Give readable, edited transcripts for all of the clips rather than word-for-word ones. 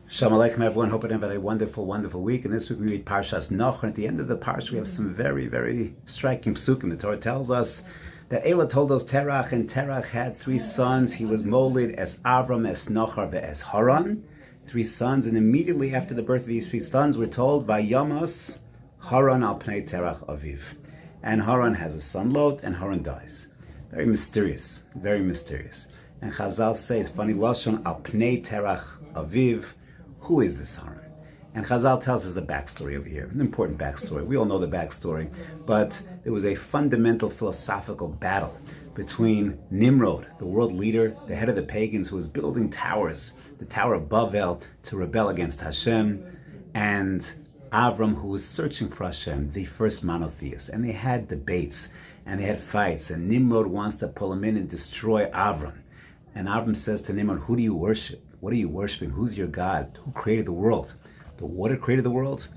Shalom Aleichem, everyone. Hope you have a wonderful, wonderful week. And this week we read Parshas Noach. And at the end of the Parsha, we have some very, very striking psukim. The Torah tells us that Elah told us Terach, and Terach had three sons. He was moled as Avram, as Nochar, as Haran. Three sons. And immediately after the birth of these three sons, we're told, Vayamas Haran al Pnei Terach Aviv. And Haran has a son, Lot, and Haran dies. Very mysterious, very mysterious. And Chazal say, it's funny, Lashon al Pnei Terach Aviv. Who is this Haran? And Chazal tells us the backstory over here, an important backstory. We all know the backstory, but it was a fundamental philosophical battle between Nimrod, the world leader, the head of the pagans, who was building towers, the Tower of Babel, to rebel against Hashem, and Avram, who was searching for Hashem, the first monotheist. And they had debates, and they had fights, and Nimrod wants to pull him in and destroy Avram. And Avram says to Nimrod, who do you worship? What are you worshiping? Who's your God? Who created the world? The water created the world?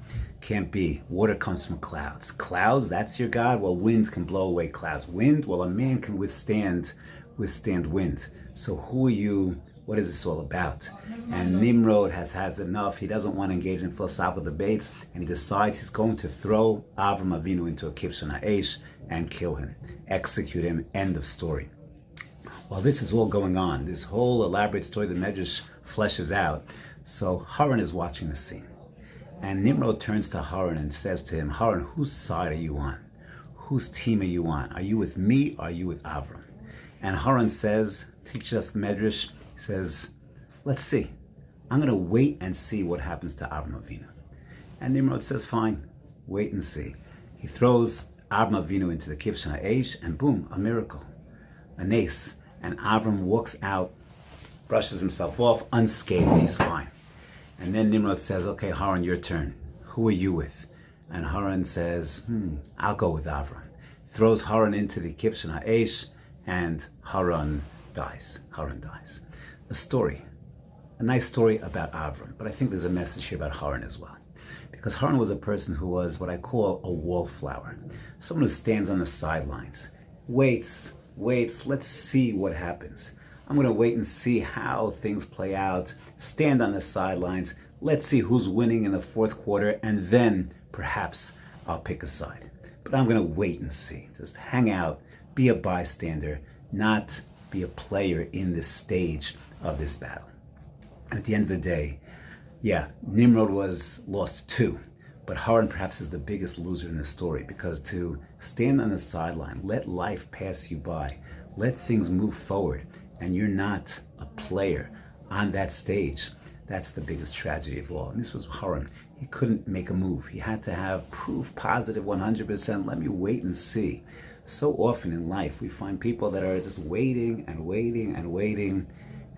Can't be. Water comes from clouds. Clouds, that's your God? Well, wind can blow away clouds. Wind, well, a man can withstand wind. So who are you? What is this all about? And Nimrod has enough. He doesn't want to engage in philosophical debates, and he decides he's going to throw Avram Avinu into a kivshan ha'esh and kill him, execute him, end of story. While this is all going on, this whole elaborate story the Medrash fleshes out, so Haran is watching the scene. And Nimrod turns to Haran and says to him, Haran, whose side are you on? Whose team are you on? Are you with me or are you with Avram? And Haran says, teaches us the Medrash, he says, let's see. I'm going to wait and see what happens to Avram Avinu. And Nimrod says, fine, wait and see. He throws Avram Avinu into the kivshan ha'esh, and boom, a miracle, a nace. And Avram walks out, brushes himself off, unscathed, he's fine. And then Nimrod says, okay, Haran, your turn. Who are you with? And Haran says, I'll go with Avram. Throws Haran into the kivshan ha'esh, and Haran dies. A story, a nice story about Avram, but I think there's a message here about Haran as well. Because Haran was a person who was what I call a wallflower. Someone who stands on the sidelines, waits, let's see what happens. I'm going to wait and see how things play out, stand on the sidelines, let's see who's winning in the fourth quarter, and then perhaps I'll pick a side. But I'm going to wait and see. Just hang out, be a bystander, not be a player in this stage of this battle. And at the end of the day, Nimrod was lost too. But Haran perhaps is the biggest loser in this story, because to stand on the sideline, let life pass you by, let things move forward, and you're not a player on that stage, that's the biggest tragedy of all. And this was Haran. He couldn't make a move. He had to have proof positive 100%. Let me wait and see. So often in life, we find people that are just waiting, and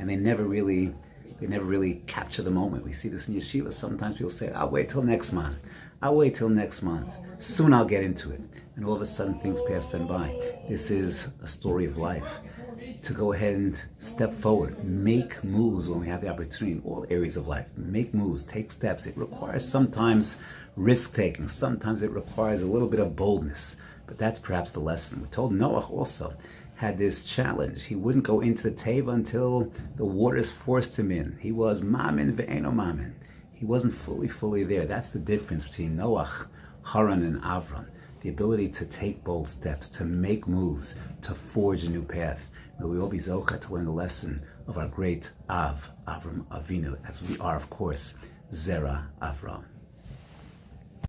they never really capture the moment. We see this in Yeshivat. Sometimes people say, I'll wait till next month. Soon I'll get into it. And all of a sudden things pass them by. This is a story of life. To go ahead and step forward, make moves when we have the opportunity in all areas of life. Make moves, take steps. It requires sometimes risk-taking. Sometimes it requires a little bit of boldness. But that's perhaps the lesson. We're told Noach also had this challenge. He wouldn't go into the teva until the waters forced him in. He was mamin ve'eno mamin. He wasn't fully there. That's the difference between Noach, Haran, and Avram. The ability to take bold steps, to make moves, to forge a new path. May we all be zocha to learn the lesson of our great Avram Avinu, as we are, of course, Zera Avram.